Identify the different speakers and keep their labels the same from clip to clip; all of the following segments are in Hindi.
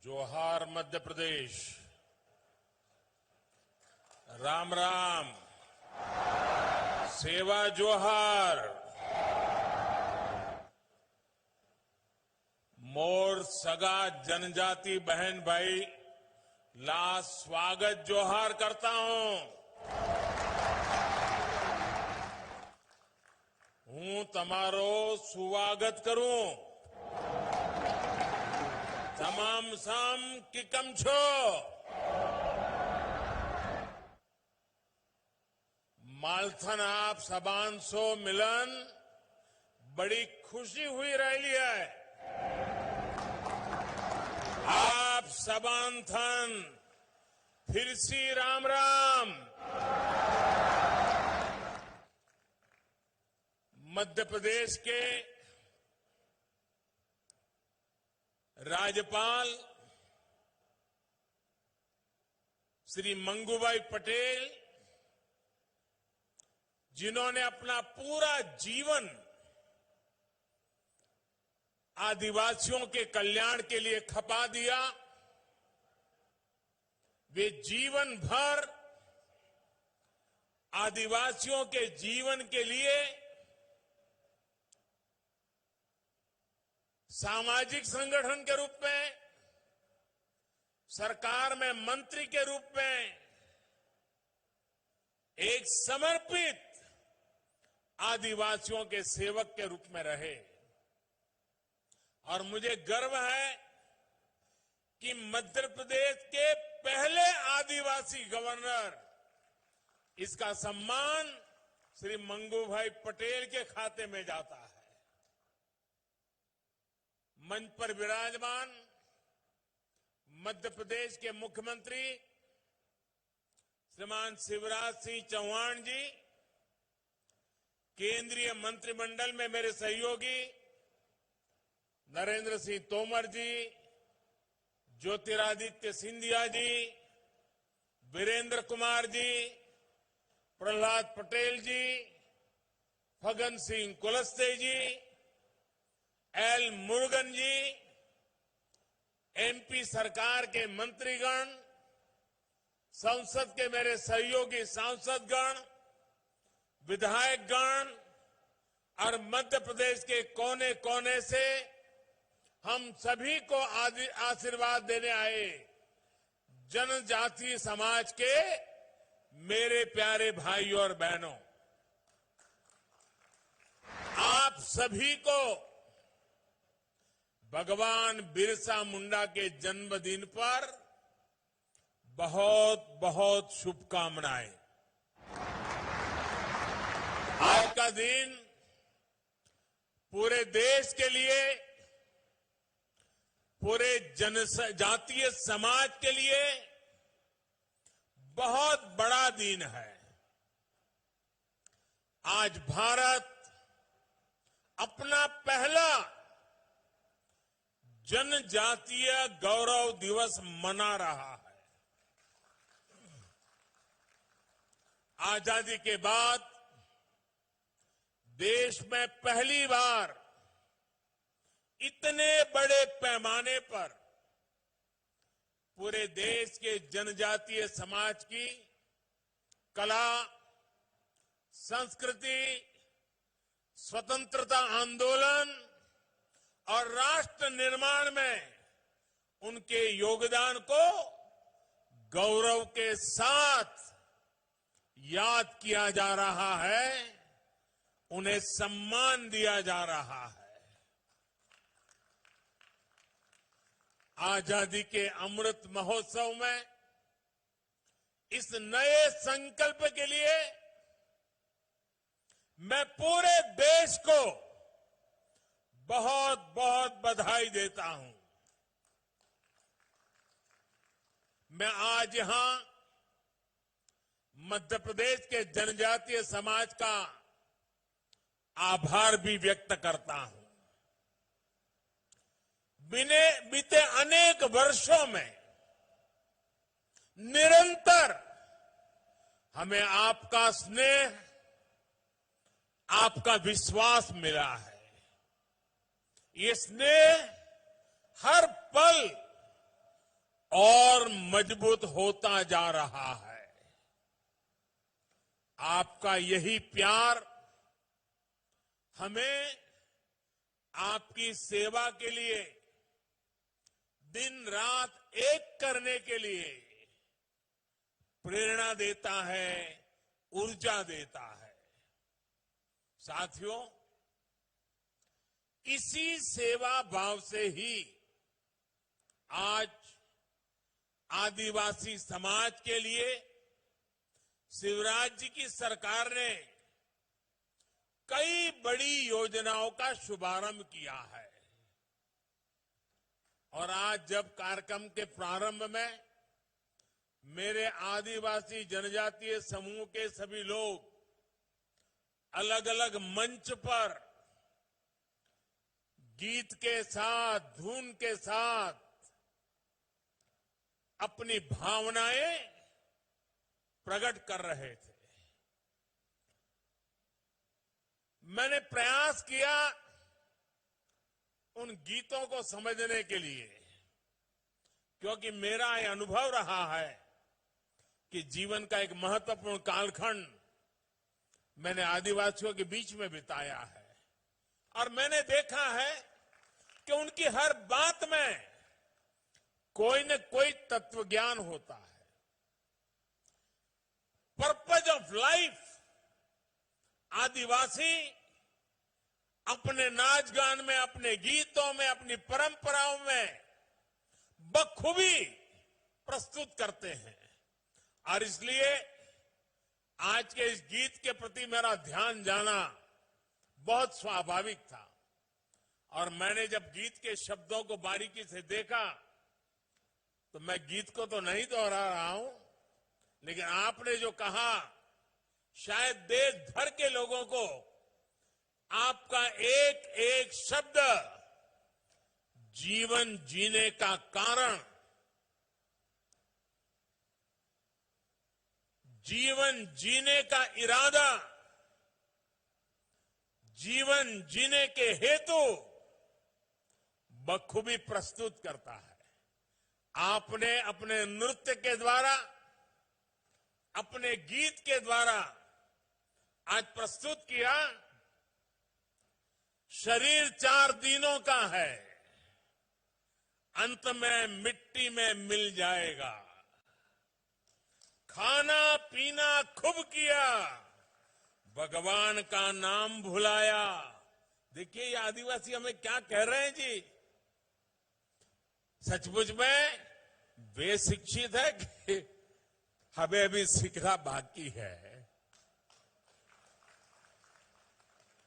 Speaker 1: जोहार मध्य प्रदेश। राम राम। सेवा जोहार। मोर सगा जनजाति बहन भाई ला स्वागत जोहार करता हूं तमारो स्वागत करूं। तमाम साम किकम छो। मालथन आप सबान सो मिलन बड़ी खुशी हुई रही है। आप सबान थन फिर सी राम राम। मध्य प्रदेश के राज्यपाल श्री मंगूभाई पटेल, जिन्होंने अपना पूरा जीवन आदिवासियों के कल्याण के लिए खपा दिया, वे जीवन भर आदिवासियों के जीवन के लिए सामाजिक संगठन के रूप में, सरकार में मंत्री के रूप में एक समर्पित आदिवासियों के सेवक के रूप में रहे। और मुझे गर्व है कि मध्य प्रदेश के पहले आदिवासी गवर्नर, इसका सम्मान श्री मंगूभाई पटेल के खाते में जाता है। मंच पर विराजमान मध्य प्रदेश के मुख्यमंत्री श्रीमान शिवराज सिंह चौहान जी, केंद्रीय मंत्रिमंडल में मेरे सहयोगी नरेंद्र सिंह तोमर जी, ज्योतिरादित्य सिंधिया जी, वीरेंद्र कुमार जी, प्रहलाद पटेल जी, फगन सिंह कुलस्ते जी, एल मुरुगन जी, एमपी सरकार के मंत्रीगण, संसद के मेरे सहयोगी सांसदगण, विधायकगण और मध्य प्रदेश के कोने कोने से हम सभी को आशीर्वाद देने आए जनजातीय समाज के मेरे प्यारे भाइयों और बहनों, आप सभी को भगवान बिरसा मुंडा के जन्मदिन पर बहुत बहुत शुभकामनाएं। आज का दिन पूरे देश के लिए, पूरे जनजातीय समाज के लिए बहुत बड़ा दिन है। आज भारत अपना पहला जनजातीय गौरव दिवस मना रहा है। आजादी के बाद देश में पहली बार इतने बड़े पैमाने पर पूरे देश के जनजातीय समाज की कला, संस्कृति, स्वतंत्रता आंदोलन और राष्ट्र निर्माण में उनके योगदान को गौरव के साथ याद किया जा रहा है, उन्हें सम्मान दिया जा रहा है। आजादी के अमृत महोत्सव में इस नए संकल्प के लिए मैं पूरे देश को बहुत बहुत बधाई देता हूं। मैं आज यहां मध्य प्रदेश के जनजातीय समाज का आभार भी व्यक्त करता हूं। बीते अनेक वर्षों में निरंतर हमें आपका स्नेह, आपका विश्वास मिला है। ये स्नेह हर पल और मजबूत होता जा रहा है। आपका यही प्यार हमें आपकी सेवा के लिए दिन रात एक करने के लिए प्रेरणा देता है, ऊर्जा देता है। साथियों, इसी सेवा भाव से ही आज आदिवासी समाज के लिए शिवराज जी की सरकार ने कई बड़ी योजनाओं का शुभारंभ किया है। और आज जब कार्यक्रम के प्रारंभ में मेरे आदिवासी जनजातीय समूह के सभी लोग अलग अलग मंच पर गीत के साथ, धुन के साथ अपनी भावनाएं प्रकट कर रहे थे, मैंने प्रयास किया उन गीतों को समझने के लिए, क्योंकि मेरा यह अनुभव रहा है कि जीवन का एक महत्वपूर्ण कालखंड मैंने आदिवासियों के बीच में बिताया है और मैंने देखा है कि उनकी हर बात में कोई न कोई तत्व ज्ञान होता है। पर्पज ऑफ लाइफ आदिवासी अपने नाच गान में, अपने गीतों में, अपनी परंपराओं में बखूबी प्रस्तुत करते हैं। और इसलिए आज के इस गीत के प्रति मेरा ध्यान जाना बहुत स्वाभाविक था। और मैंने जब गीत के शब्दों को बारीकी से देखा तो मैं गीत को तो नहीं दोहरा रहा हूं, लेकिन आपने जो कहा शायद देश भर के लोगों को आपका एक एक शब्द जीवन जीने का कारण, जीवन जीने का इरादा, जीवन जीने के हेतु बखूबी प्रस्तुत करता है। आपने अपने नृत्य के द्वारा, अपने गीत के द्वारा आज प्रस्तुत किया, शरीर 4 दिनों का है, अंत में मिट्टी में मिल जाएगा। खाना पीना खूब किया, भगवान का नाम भुलाया। देखिए ये आदिवासी हमें क्या कह रहे हैं जी। सचमुच में वे शिक्षित है कि हमें अभी सीखना बाकी है।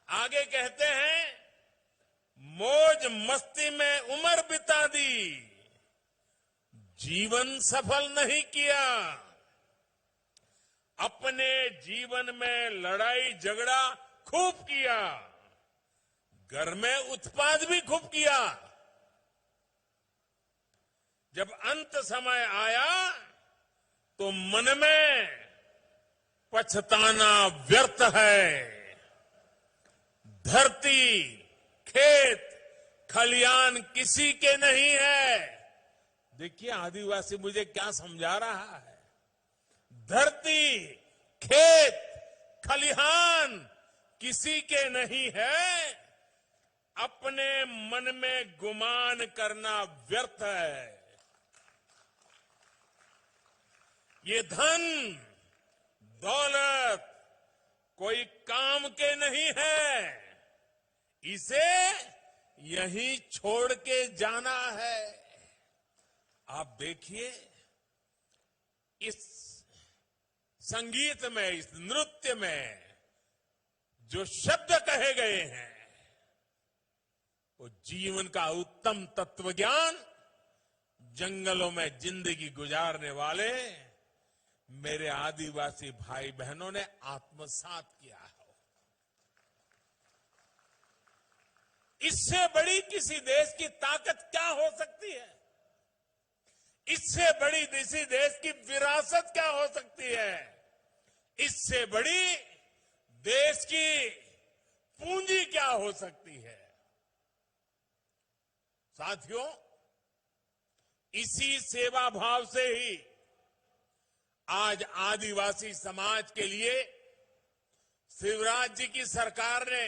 Speaker 1: आगे कहते हैं, मौज मस्ती में उम्र बिता दी, जीवन सफल नहीं किया। अपने जीवन में लड़ाई झगड़ा खूब किया, घर में उत्पाद भी खूब किया। जब अंत समय आया तो मन में पछताना व्यर्थ है। धरती, खेत, खलियान किसी के नहीं है। देखिए आदिवासी मुझे क्या समझा रहा है। धरती, खेत, खलिहान किसी के नहीं है। अपने मन में गुमान करना व्यर्थ है। ये धन दौलत कोई काम के नहीं है, इसे यहीं छोड़ के जाना है। आप देखिए इस संगीत में, इस नृत्य में जो शब्द कहे गए हैं वो जीवन का उत्तम तत्व ज्ञान जंगलों में जिंदगी गुजारने वाले मेरे आदिवासी भाई बहनों ने आत्मसात किया है। इससे बड़ी किसी देश की ताकत क्या हो सकती है? इससे बड़ी किसी देश की विरासत क्या हो सकती है? इससे बड़ी देश की पूंजी क्या हो सकती है? साथियों, इसी सेवा भाव से ही आज आदिवासी समाज के लिए शिवराज जी की सरकार ने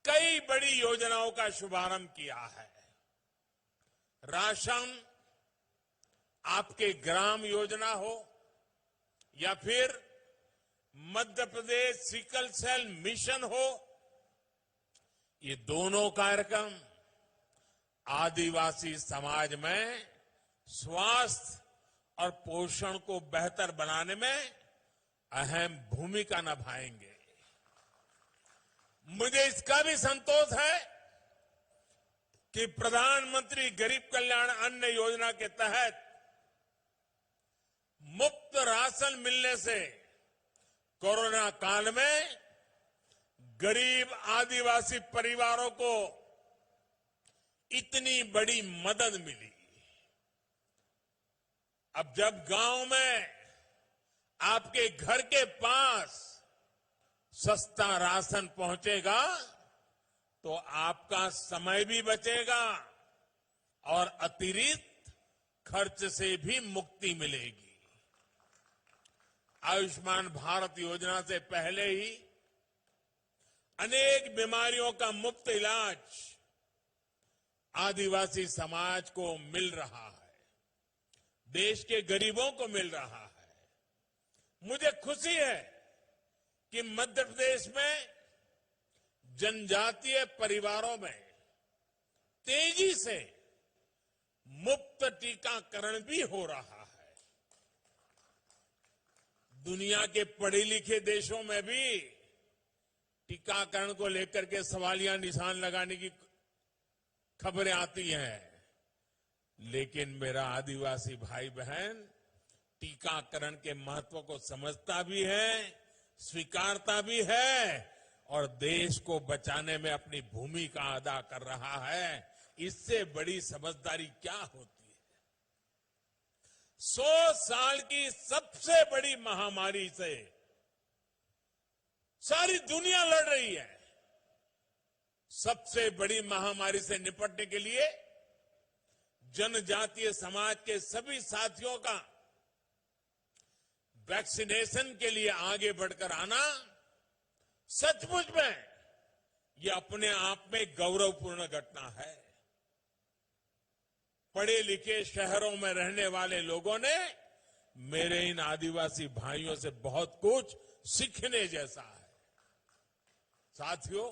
Speaker 1: कई बड़ी योजनाओं का शुभारंभ किया है। राशन आपके ग्राम योजना हो या फिर Madhya Pradesh sickle cell mission हो, ये दोनों कार्यक्रम आदिवासी समाज में स्वास्थ्य और पोषण को बेहतर बनाने में अहम भूमिका निभाएंगे। मुझे इसका भी संतोष है कि प्रधानमंत्री गरीब कल्याण अन्न योजना के तहत मुफ्त राशन मिलने से कोरोना काल में गरीब आदिवासी परिवारों को इतनी बड़ी मदद मिली। अब जब गांव में आपके घर के पास सस्ता राशन पहुंचेगा तो आपका समय भी बचेगा और अतिरिक्त खर्च से भी मुक्ति मिलेगी। आयुष्मान भारत योजना से पहले ही अनेक बीमारियों का मुफ्त इलाज आदिवासी समाज को मिल रहा है, देश के गरीबों को मिल रहा है। मुझे खुशी है कि मध्य प्रदेश में जनजातीय परिवारों में तेजी से मुफ्त टीकाकरण भी हो रहा है। दुनिया के पढ़े लिखे देशों में भी टीकाकरण को लेकर के सवालिया निशान लगाने की खबरें आती हैं, लेकिन मेरा आदिवासी भाई बहन टीकाकरण के महत्व को समझता भी है, स्वीकारता भी है और देश को बचाने में अपनी भूमिका अदा कर रहा है। इससे बड़ी समझदारी क्या होती है? 100 साल की सबसे बड़ी महामारी से सारी दुनिया लड़ रही है। सबसे बड़ी महामारी से निपटने के लिए जनजातीय समाज के सभी साथियों का वैक्सीनेशन के लिए आगे बढ़कर आना सचमुच में यह अपने आप में गौरवपूर्ण घटना है। पढ़े लिखे शहरों में रहने वाले लोगों ने मेरे इन आदिवासी भाइयों से बहुत कुछ सीखने जैसा है। साथियों,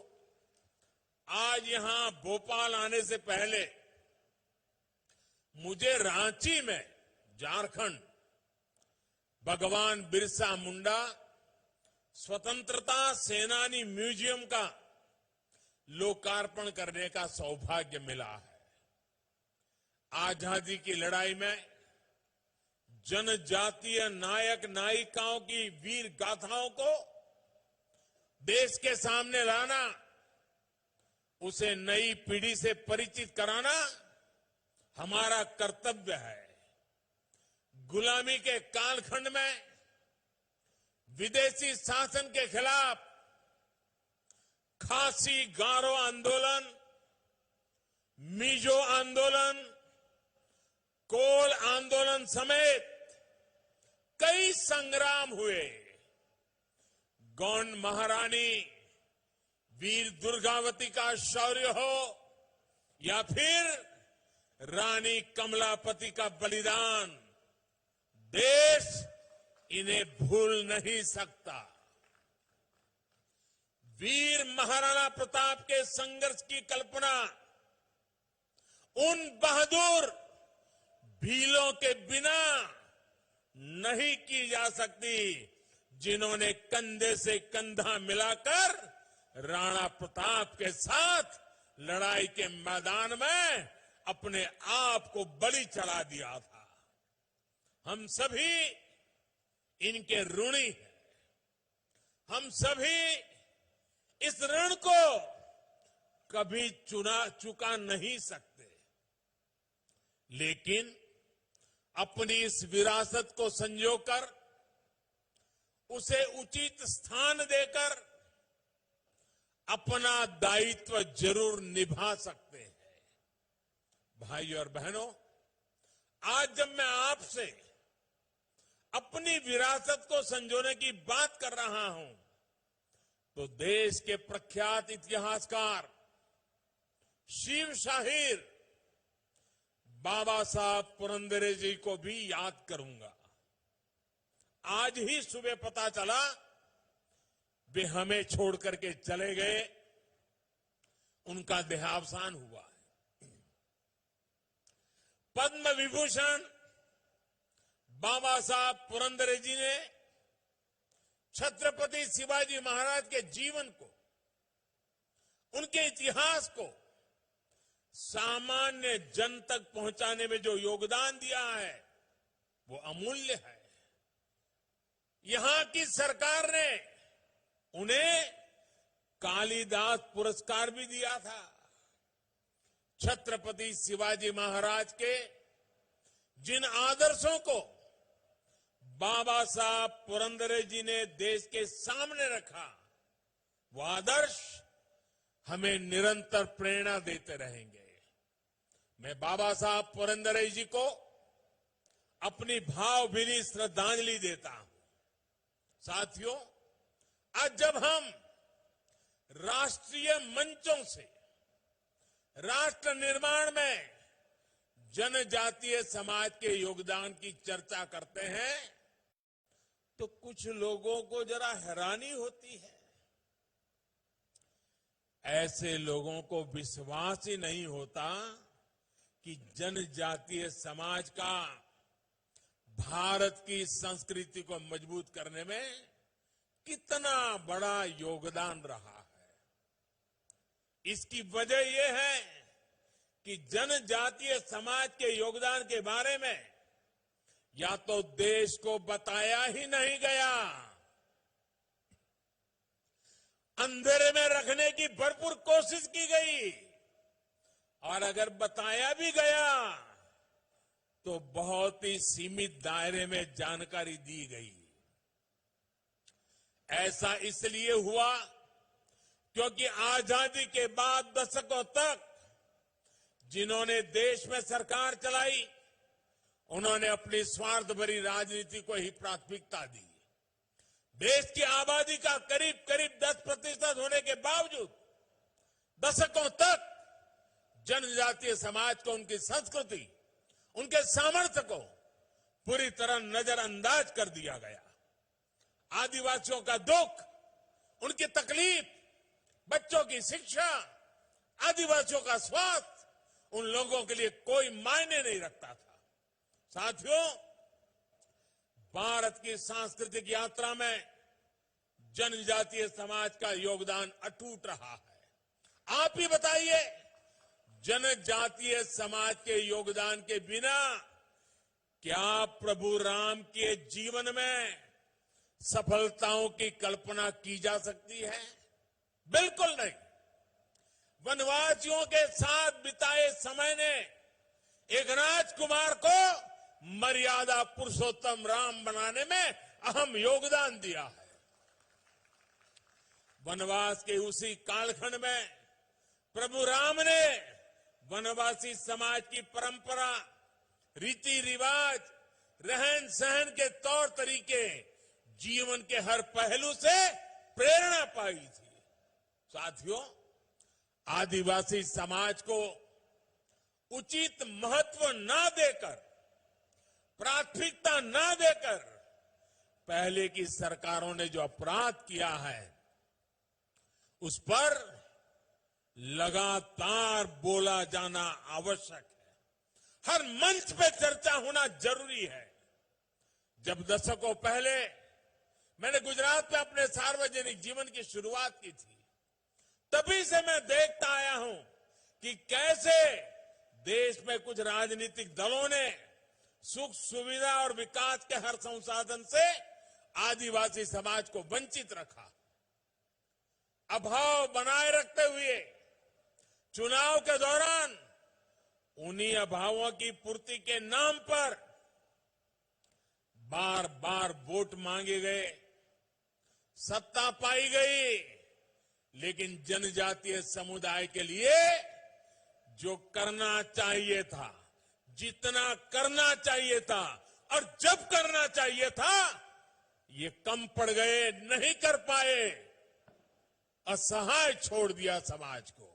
Speaker 1: आज यहां भोपाल आने से पहले मुझे रांची में झारखंड भगवान बिरसा मुंडा स्वतंत्रता सेनानी म्यूजियम का लोकार्पण करने का सौभाग्य मिला है। आजादी की लड़ाई में जनजातीय नायक नायिकाओं की वीर गाथाओं को देश के सामने लाना, उसे नई पीढ़ी से परिचित कराना हमारा कर्तव्य है। गुलामी के कालखंड में विदेशी शासन के खिलाफ खासी गारो आंदोलन, मिजो आंदोलन, कोल आंदोलन समेत कई संग्राम हुए। गौंड महारानी वीर दुर्गावती का शौर्य हो या फिर रानी कमलापति का बलिदान, देश इन्हें भूल नहीं सकता। वीर महाराणा प्रताप के संघर्ष की कल्पना उन बहादुर भीलों के बिना नहीं की जा सकती जिन्होंने कंधे से कंधा मिलाकर राणा प्रताप के साथ लड़ाई के मैदान में अपने आप को बलि चढ़ा दिया था। हम सभी इनके ऋणी हैं। हम सभी इस ऋण को कभी चुका नहीं सकते, लेकिन अपनी इस विरासत को संजोकर उसे उचित स्थान देकर अपना दायित्व जरूर निभा सकते हैं। भाई और बहनों, आज जब मैं आपसे अपनी विरासत को संजोने की बात कर रहा हूं तो देश के प्रख्यात इतिहासकार शिव शाहीर बाबा साहब पुरंदरे जी को भी याद करूंगा। आज ही सुबह पता चला वे हमें छोड़ करके चले गए, उनका देहावसान हुआ है। पद्म विभूषण बाबा साहब पुरंदरे जी ने छत्रपति शिवाजी महाराज के जीवन को, उनके इतिहास को सामान्य जन तक पहुंचाने में जो योगदान दिया है वो अमूल्य है। यहां की सरकार ने उन्हें कालिदास पुरस्कार भी दिया था। छत्रपति शिवाजी महाराज के जिन आदर्शों को बाबा साहब पुरंदरे जी ने देश के सामने रखा, वो आदर्श हमें निरंतर प्रेरणा देते रहेंगे। मैं बाबा साहब पुरंदरे जी को अपनी भावभीनी श्रद्धांजलि देता हूं। साथियों, आज जब हम राष्ट्रीय मंचों से राष्ट्र निर्माण में जनजातीय समाज के योगदान की चर्चा करते हैं तो कुछ लोगों को जरा हैरानी होती है। ऐसे लोगों को विश्वास ही नहीं होता कि जनजातीय समाज का भारत की संस्कृति को मजबूत करने में कितना बड़ा योगदान रहा है। इसकी वजह यह है कि जनजातीय समाज के योगदान के बारे में या तो देश को बताया ही नहीं गया, अंधेरे में रखने की भरपूर कोशिश की गई, और अगर बताया भी गया तो बहुत ही सीमित दायरे में जानकारी दी गई। ऐसा इसलिए हुआ क्योंकि आजादी के बाद दशकों तक जिन्होंने देश में सरकार चलाई, उन्होंने अपनी स्वार्थ भरी राजनीति को ही प्राथमिकता दी। देश की आबादी का करीब करीब 10% होने के बावजूद दशकों तक जनजातीय समाज को, उनकी संस्कृति, उनके सामर्थ्य को पूरी तरह नजरअंदाज कर दिया गया। आदिवासियों का दुख, उनकी तकलीफ, बच्चों की शिक्षा, आदिवासियों का स्वास्थ्य उन लोगों के लिए कोई मायने नहीं रखता था। साथियों, भारत की सांस्कृतिक यात्रा में जनजातीय समाज का योगदान अटूट रहा है। आप ही बताइए, जनजातीय समाज के योगदान के बिना क्या प्रभु राम के जीवन में सफलताओं की कल्पना की जा सकती है? बिल्कुल नहीं। वनवासियों के साथ बिताए समय ने एक राजकुमार को मर्यादा पुरुषोत्तम राम बनाने में अहम योगदान दिया है। वनवास के उसी कालखंड में प्रभु राम ने वनवासी समाज की परंपरा, रीति रिवाज, रहन सहन के तौर तरीके, जीवन के हर पहलू से प्रेरणा पाई थी। साथियों, आदिवासी समाज को उचित महत्व न देकर, प्राथमिकता न देकर पहले की सरकारों ने जो अपराध किया है, उस पर लगातार बोला जाना आवश्यक है। हर मंच पे चर्चा होना जरूरी है। जब दशकों पहले मैंने गुजरात में अपने सार्वजनिक जीवन की शुरुआत की थी, तभी से मैं देखता आया हूं कि कैसे देश में कुछ राजनीतिक दलों ने सुख सुविधा और विकास के हर संसाधन से आदिवासी समाज को वंचित रखा। अभाव बनाए रखते हुए चुनाव के दौरान उन्हीं अभावों की पूर्ति के नाम पर बार बार वोट मांगे गए, सत्ता पाई गई, लेकिन जनजातीय समुदाय के लिए जो करना चाहिए था, जितना करना चाहिए था और जब करना चाहिए था, ये कम पड़ गए, नहीं कर पाए, असहाय छोड़ दिया समाज को।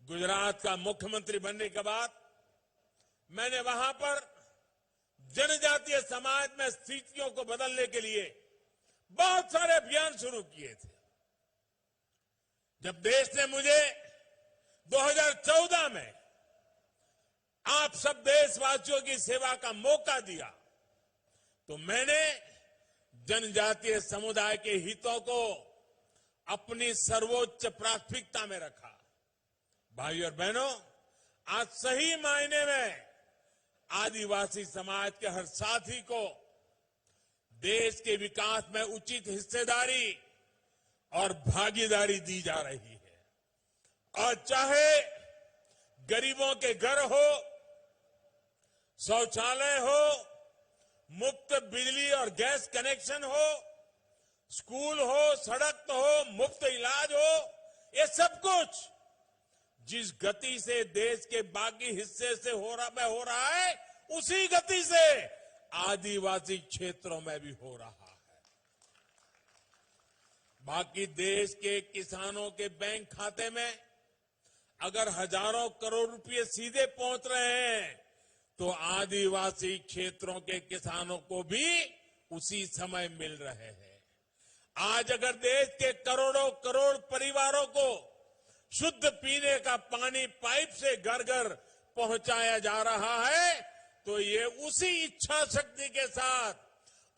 Speaker 1: गुजरात का मुख्यमंत्री बनने के बाद मैंने वहां पर जनजातीय समाज में स्थितियों को बदलने के लिए बहुत सारे अभियान शुरू किए थे। जब देश ने मुझे 2014 में आप सब देशवासियों की सेवा का मौका दिया, तो मैंने जनजातीय समुदाय के हितों को अपनी सर्वोच्च प्राथमिकता में रखा। भाई और बहनों, आज सही मायने में आदिवासी समाज के हर साथी को देश के विकास में उचित हिस्सेदारी और भागीदारी दी जा रही है। और चाहे गरीबों के घर हो, शौचालय हो, मुफ्त बिजली और गैस कनेक्शन हो, स्कूल हो, सड़क हो, मुफ्त इलाज हो, ये सब कुछ जिस गति से देश के बाकी हिस्से से हो रहा है, उसी गति से आदिवासी क्षेत्रों में भी हो रहा है। बाकी देश के किसानों के बैंक खाते में अगर हजारों करोड़ रुपए सीधे पहुंच रहे हैं, तो आदिवासी क्षेत्रों के किसानों को भी उसी समय मिल रहे हैं। आज अगर देश के करोड़ों करोड़ परिवारों को शुद्ध पीने का पानी पाइप से घर घर पहुंचाया जा रहा है, तो ये उसी इच्छा शक्ति के साथ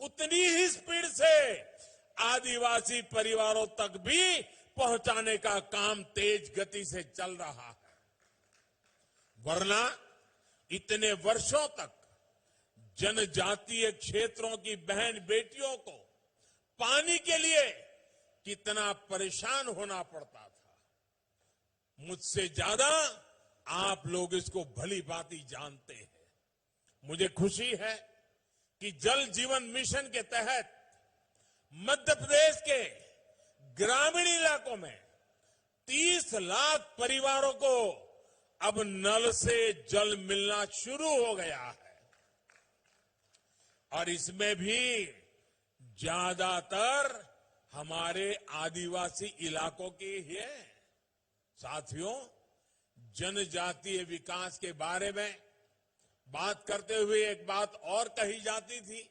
Speaker 1: उतनी ही स्पीड से आदिवासी परिवारों तक भी पहुंचाने का काम तेज गति से चल रहा है। वरना इतने वर्षों तक जनजातीय क्षेत्रों की बहन बेटियों को पानी के लिए कितना परेशान होना पड़ता था, मुझसे ज्यादा आप लोग इसको भली भांति जानते हैं। मुझे खुशी है कि जल जीवन मिशन के तहत मध्य प्रदेश के ग्रामीण इलाकों में 30 लाख परिवारों को अब नल से जल मिलना शुरू हो गया है। और इसमें भी ज्यादातर हमारे आदिवासी इलाकों की ही है। साथियों, जनजातीय विकास के बारे में बात करते हुए एक बात और कही जाती थी।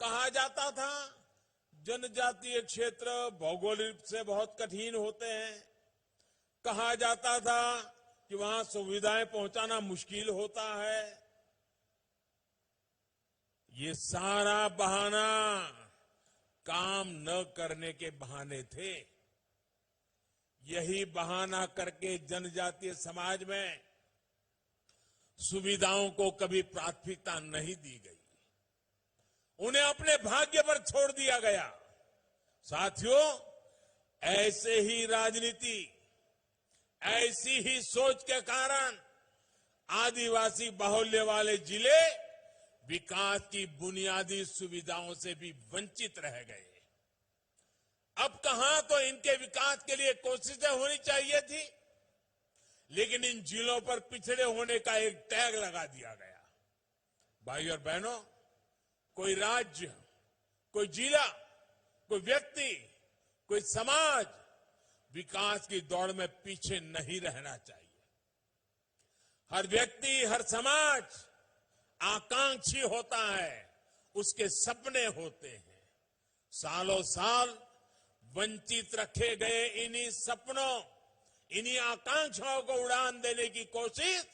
Speaker 1: कहा जाता था जनजातीय क्षेत्र भौगोलिक से बहुत कठिन होते हैं। कहा जाता था कि वहां सुविधाएं पहुंचाना मुश्किल होता है। ये सारा बहाना काम न करने के बहाने थे। यही बहाना करके जनजातीय समाज में सुविधाओं को कभी प्राथमिकता नहीं दी गई, उन्हें अपने भाग्य पर छोड़ दिया गया। साथियों, ऐसे ही राजनीति, ऐसी ही सोच के कारण आदिवासी बाहुल्य वाले जिले विकास की बुनियादी सुविधाओं से भी वंचित रह गए। अब कहां तो इनके विकास के लिए कोशिशें होनी चाहिए थी, लेकिन इन जिलों पर पिछड़े होने का एक टैग लगा दिया गया। भाई और बहनों, कोई राज्य, कोई जिला, कोई व्यक्ति, कोई समाज विकास की दौड़ में पीछे नहीं रहना चाहिए। हर व्यक्ति, हर समाज आकांक्षी होता है, उसके सपने होते हैं। सालों साल वंचित रखे गए इन्हीं सपनों, इन्हीं आकांक्षाओं को उड़ान देने की कोशिश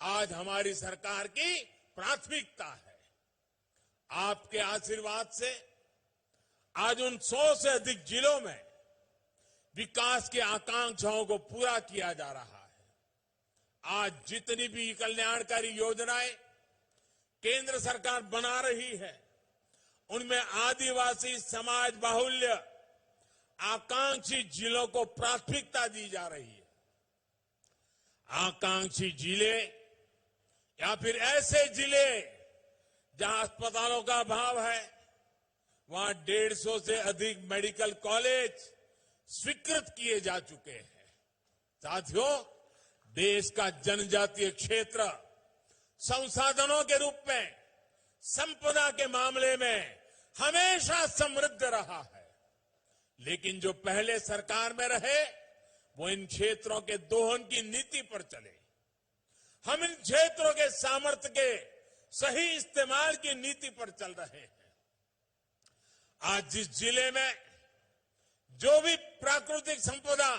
Speaker 1: आज हमारी सरकार की प्राथमिकता है। आपके आशीर्वाद से आज उन 100 से अधिक जिलों में विकास की आकांक्षाओं को पूरा किया जा रहा है। आज जितनी भी कल्याणकारी योजनाएं केंद्र सरकार बना रही है, उनमें आदिवासी समाज बाहुल्य आकांक्षी जिलों को प्राथमिकता दी जा रही है। आकांक्षी जिले या फिर ऐसे जिले जहां अस्पतालों का अभाव है, वहां 150 से अधिक मेडिकल कॉलेज स्वीकृत किए जा चुके हैं। साथियों, देश का जनजातीय क्षेत्र संसाधनों के रूप में, संपदा के मामले में हमेशा समृद्ध रहा है। लेकिन जो पहले सरकार में रहे वो इन क्षेत्रों के दोहन की नीति पर चले। हम इन क्षेत्रों के सामर्थ्य के सही इस्तेमाल की नीति पर चल रहे हैं। आज जिस जिले में जो भी प्राकृतिक संपदा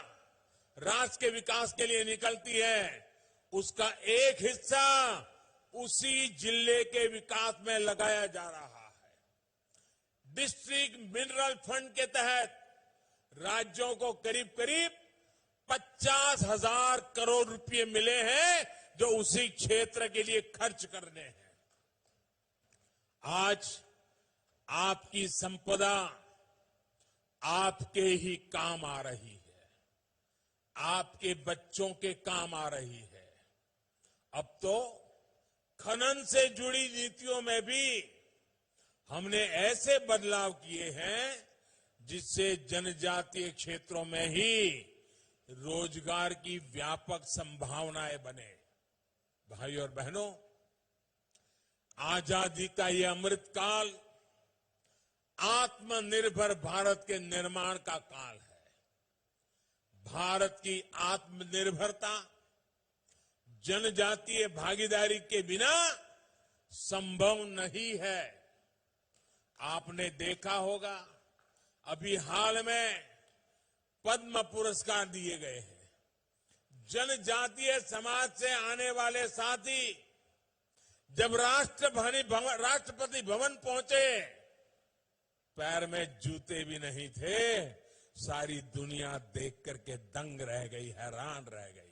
Speaker 1: राष्ट्र के विकास के लिए निकलती है, उसका एक हिस्सा उसी जिले के विकास में लगाया जा रहा है। डिस्ट्रिक्ट मिनरल फंड के तहत राज्यों को करीब करीब 50,000 करोड़ रुपए मिले हैं, जो उसी क्षेत्र के लिए खर्च करने हैं। आज आपकी संपदा आपके ही काम आ रही है, आपके बच्चों के काम आ रही है। अब तो खनन से जुड़ी नीतियों में भी हमने ऐसे बदलाव किए हैं जिससे जनजातीय क्षेत्रों में ही रोजगार की व्यापक संभावनाएं बने। भाई और बहनों, आजादी का ये अमृतकाल आत्मनिर्भर भारत के निर्माण का काल है। भारत की आत्मनिर्भरता जनजातीय भागीदारी के बिना संभव नहीं है। आपने देखा होगा, अभी हाल में पद्म पुरस्कार दिए गए हैं। जनजातीय समाज से आने वाले साथी जब राष्ट्रपति भवन पहुंचे, पैर में जूते भी नहीं थे। सारी दुनिया देख करके दंग रह गई, हैरान रह गई।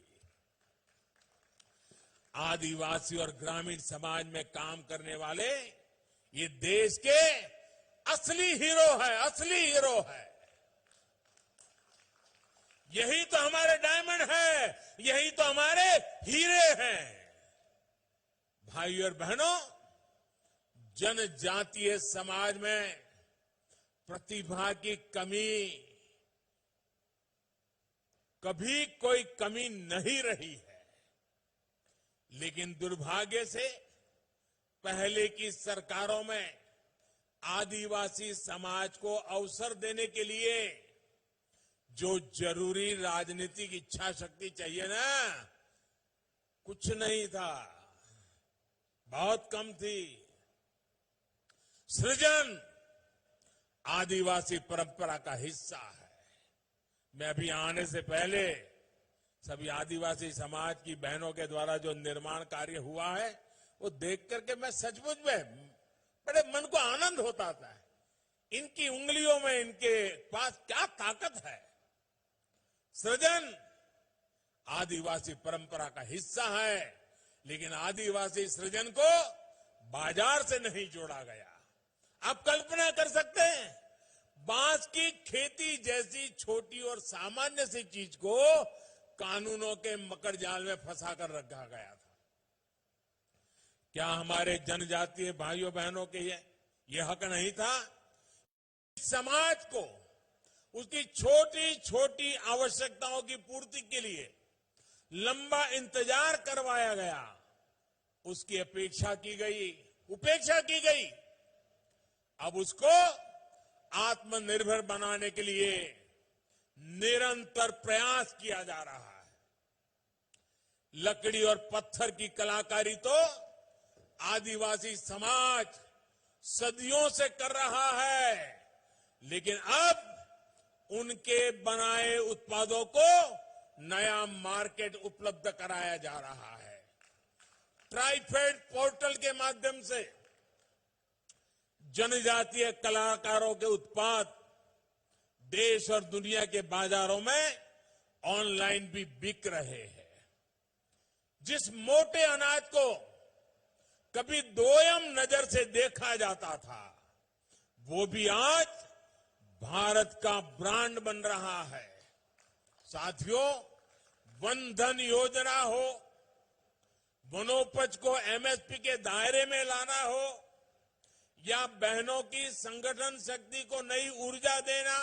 Speaker 1: आदिवासी और ग्रामीण समाज में काम करने वाले ये देश के असली हीरो है, असली हीरो है। यही तो हमारे डायमंड है, यही तो हमारे हीरे हैं। भाई और बहनों, जनजातीय समाज में प्रतिभा की कमी कभी कोई कमी नहीं रही है। लेकिन दुर्भाग्य से पहले की सरकारों में आदिवासी समाज को अवसर देने के लिए जो जरूरी राजनीतिक इच्छा शक्ति चाहिए ना, कुछ नहीं था, बहुत कम थी। सृजन आदिवासी परंपरा का हिस्सा है। मैं अभी आने से पहले सभी आदिवासी समाज की बहनों के द्वारा जो निर्माण कार्य हुआ है, वो देख करके मैं सचमुच में बड़े मन को आनंद होता था। इनकी उंगलियों में, इनके पास क्या ताकत है। सृजन आदिवासी परंपरा का हिस्सा है, लेकिन आदिवासी सृजन को बाजार से नहीं जोड़ा गया। आप कल्पना कर सकते हैं, बांस की खेती जैसी छोटी और सामान्य सी चीज को कानूनों के मकर जाल में फंसा कर रखा गया था। क्या हमारे जनजातीय भाइयों बहनों के ये हक नहीं था? समाज को उसकी छोटी छोटी आवश्यकताओं की पूर्ति के लिए लंबा इंतजार करवाया गया, उसकी अपेक्षा की गई, उपेक्षा की गई। अब उसको आत्मनिर्भर बनाने के लिए निरंतर प्रयास किया जा रहा है। लकड़ी और पत्थर की कलाकारी तो आदिवासी समाज सदियों से कर रहा है, लेकिन अब उनके बनाए उत्पादों को नया मार्केट उपलब्ध कराया जा रहा है। ट्राइफेड पोर्टल के माध्यम से जनजातीय कलाकारों के उत्पाद देश और दुनिया के बाजारों में ऑनलाइन भी बिक रहे हैं। जिस मोटे अनाज को कभी दोयम नजर से देखा जाता था, वो भी आज भारत का ब्रांड बन रहा है। साथियों, वन धन योजना हो, वनोपज को एमएसपी के दायरे में लाना हो, या बहनों की संगठन शक्ति को नई ऊर्जा देना,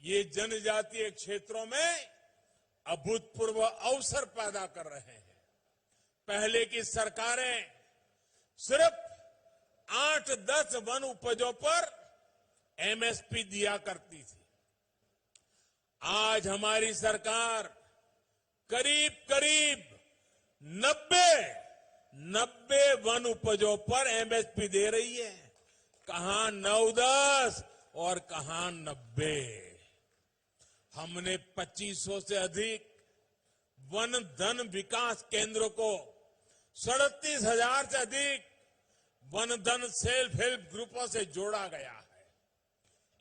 Speaker 1: ये जनजातीय क्षेत्रों में अभूतपूर्व अवसर पैदा कर रहे हैं। पहले की सरकारें सिर्फ 8-10 वन उपजों पर एमएसपी दिया करती थी। आज हमारी सरकार करीब करीब 90 वन उपजों पर एमएसपी दे रही है। कहां 9-10 और कहां 90। हमने 2500 से अधिक वन धन विकास केंद्रों को 37,000 से अधिक वन धन सेल्फ हेल्प ग्रुपों से जोड़ा गया है।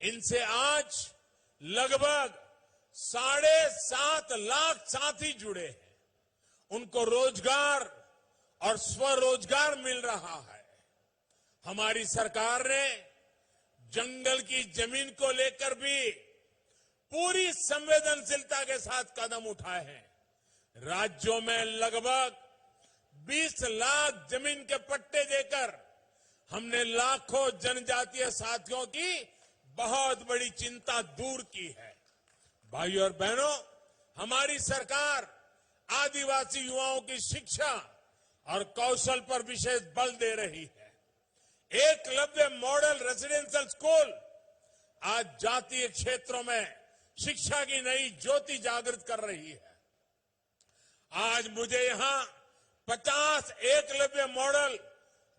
Speaker 1: इनसे आज लगभग 7.5 लाख साथी जुड़े हैं। उनको रोजगार और स्वरोजगार मिल रहा है। हमारी सरकार ने जंगल की जमीन को लेकर भी पूरी संवेदनशीलता के साथ कदम उठाए हैं। राज्यों में लगभग 20 लाख जमीन के पट्टे देकर हमने लाखों जनजातीय साथियों की बहुत बड़ी चिंता दूर की है। भाइयों और बहनों, हमारी सरकार आदिवासी युवाओं की शिक्षा और कौशल पर विशेष बल दे रही है। एकलव्य मॉडल रेजिडेंशियल स्कूल आज जातीय क्षेत्रों में शिक्षा की नई ज्योति जागृत कर रही है। आज मुझे यहां 50 एकलव्य मॉडल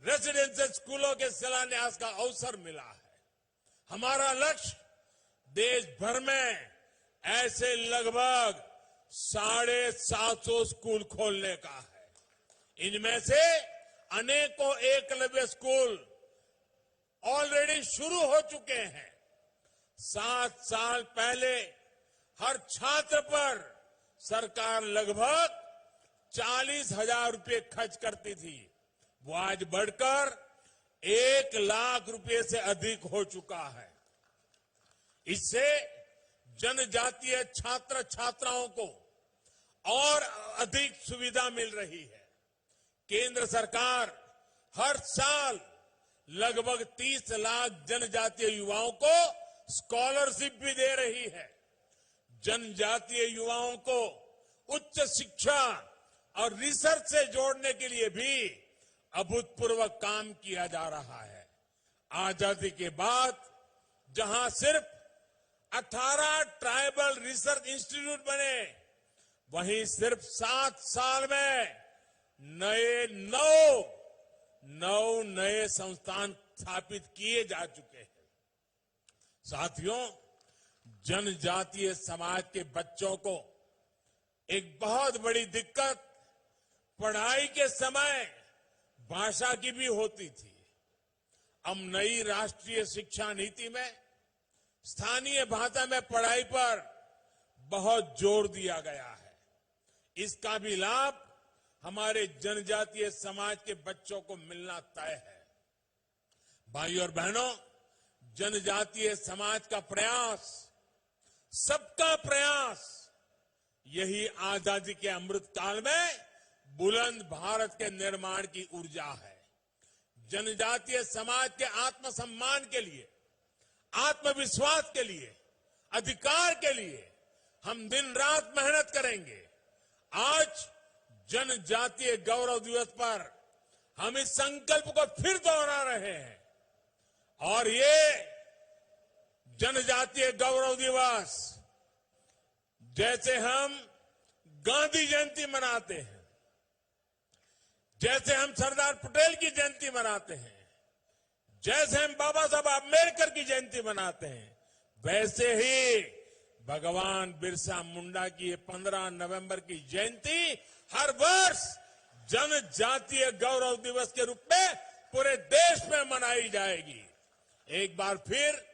Speaker 1: रेजिडेंशियल स्कूलों के शिलान्यास का अवसर मिला है। हमारा लक्ष्य देश भर में ऐसे लगभग 750 स्कूल खोलने का है। इनमें से अनेकों एकलव्य स्कूल ऑलरेडी शुरू हो चुके हैं। 7 साल पहले हर छात्र पर सरकार लगभग 40,000 रुपये खर्च करती थी। वो आज बढ़कर 1 लाख रुपये से अधिक हो चुका है। इससे जनजातीय छात्र छात्राओं को और अधिक सुविधा मिल रही है। केंद्र सरकार हर साल लगभग 30 लाख जनजातीय युवाओं को स्कॉलरशिप भी दे रही है। जनजातीय युवाओं को उच्च शिक्षा और रिसर्च से जोड़ने के लिए भी अभूतपूर्व काम किया जा रहा है। आजादी के बाद जहां सिर्फ 18 ट्राइबल रिसर्च इंस्टीट्यूट बने, वहीं सिर्फ 7 साल में 9 नए संस्थान स्थापित किए जा चुके हैं। साथियों, जनजातीय समाज के बच्चों को एक बहुत बड़ी दिक्कत पढ़ाई के समय भाषा की भी होती थी। अब नई राष्ट्रीय शिक्षा नीति में स्थानीय भाषा में पढ़ाई पर बहुत जोर दिया गया है। इसका भी लाभ हमारे जनजातीय समाज के बच्चों को मिलना तय है। भाइयों और बहनों, जनजातीय समाज का प्रयास, सबका प्रयास, यही आजादी के अमृत काल में बुलंद भारत के निर्माण की ऊर्जा है। जनजातीय समाज के आत्मसम्मान के लिए, आत्मविश्वास के लिए, अधिकार के लिए हम दिन रात मेहनत करेंगे। आज जनजातीय गौरव दिवस पर हम इस संकल्प को फिर दोहरा रहे हैं और ये जनजातीय गौरव दिवस जैसे हम गांधी जयंती मनाते हैं, जैसे हम सरदार पटेल की जयंती मनाते हैं, जैसे हम बाबा साहब अम्बेडकर की जयंती मनाते हैं, वैसे ही भगवान बिरसा मुंडा की 15 नवंबर की जयंती हर वर्ष जनजातीय गौरव दिवस के रूप में पूरे देश में मनाई जाएगी। एक बार फिर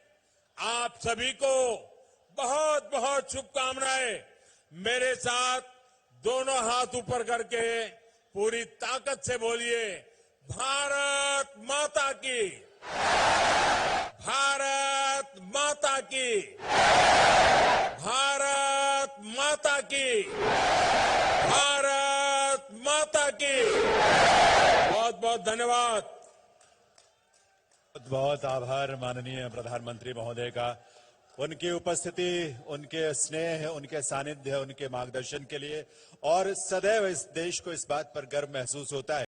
Speaker 1: आप सभी को बहुत बहुत शुभकामनाएं। मेरे साथ दोनों हाथ ऊपर करके पूरी ताकत से बोलिए, भारत माता की, भारत माता की, भारत माता की, भारत माता की। बहुत बहुत धन्यवाद।
Speaker 2: बहुत बहुत आभार माननीय प्रधानमंत्री महोदय का। उनकी उपस्थिति, उनके स्नेह, उनके सानिध्य, उनके मार्गदर्शन के लिए और सदैव इस देश को इस बात पर गर्व महसूस होता है